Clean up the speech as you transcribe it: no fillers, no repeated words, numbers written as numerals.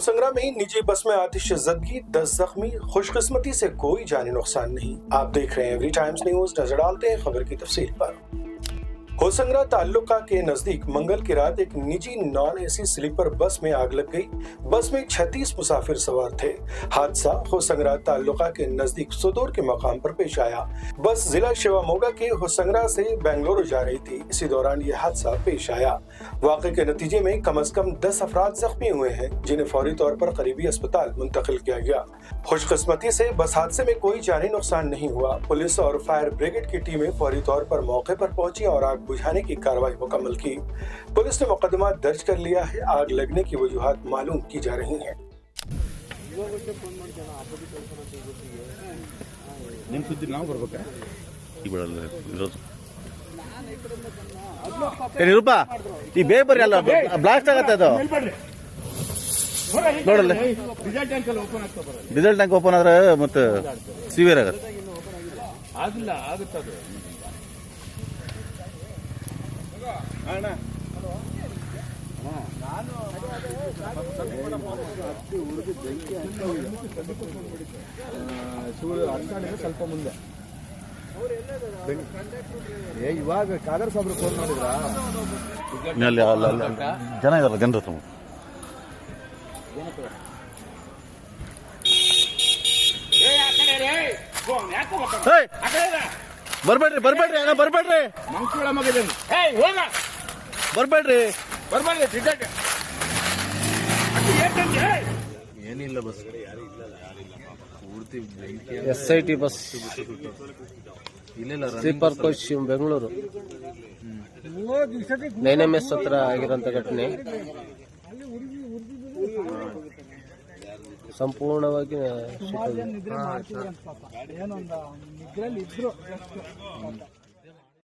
होसंगरा में निजी बस में आतिशज़दगी, 10 जख्मी, खुशकिस्मती से कोई जानी नुकसान नहीं। आप देख रहे हैं एवरी टाइम्स न्यूज। नजर डालते हैं खबर की तफसील पर। होसंगरा ताल्लुका के नजदीक मंगल की रात एक निजी नॉन एसी स्लीपर बस में आग लग गई। बस में 36 मुसाफिर सवार थे। हादसा होसंगरा ताल्लुका के नजदीक सुदूर के मकाम पर पेश आया। बस जिला शिवामोगा के होसंगरा से बेंगलुरु जा रही थी। इसी दौरान यह हादसा पेश आया। वाक़े के नतीजे में कम से कम 10 अफराद जख्मी हुए हैं, जिन्हें फौरी तौर पर करीबी अस्पताल मुंतकिल किया गया। खुशकिस्मती से बस हादसे में कोई जानी नुकसान नहीं हुआ। पुलिस और फायर ब्रिगेड की टीमें फौरी तौर पर मौके पर पहुंची और आग बुझाने की कार्रवाई मुकम्मल की। पुलिस ने मुकदमा दर्ज कर लिया है। आग लगने की वजूहात मालूम की जा रही हैं। ನಿರೂಪ ಈ ಬೇಗ ಬರ್ರಿ ಅಲ್ಲ ಬ್ಲಾಸ್ಟ್ ಆಗತ್ತೆ ಅದು ನೋಡಲ್ಲ ಡೀಸೆಲ್ ಟ್ಯಾಂಕ್ ಓಪನ್ ಆದ್ರೆ ಮತ್ತೆ ಸಿವಿಯರ್ ಆಗತ್ತೆ ಸ್ವಲ್ಪ ಮುಂದೆ ಇವಾಗ ಕಾದರ್ ಸಾಬ್ರು ಫೋನ್ ಮಾಡಿದ್ರ ಜನ ಇದಾರಲ್ಲ ಜನರ ಹತ್ರ ಬರ್ಬೇಡ್ರಿ ಬರ್ಬೇಡ್ರಿ ಅಣ್ಣ ಬರ್ಬೇಡ್ರಿ ಮಂಕುಳ ಮಗಿದ್ದೀನಿ ಬರ್ಬೇಡ್ರಿ ಏನಿಲ್ಲ bus SIT bus sleeper coach Bengaluru 9MS ಹತ್ರ ಆಗಿರೋಂಥ ಘಟನೆ ಸಂಪೂರ್ಣವಾಗಿ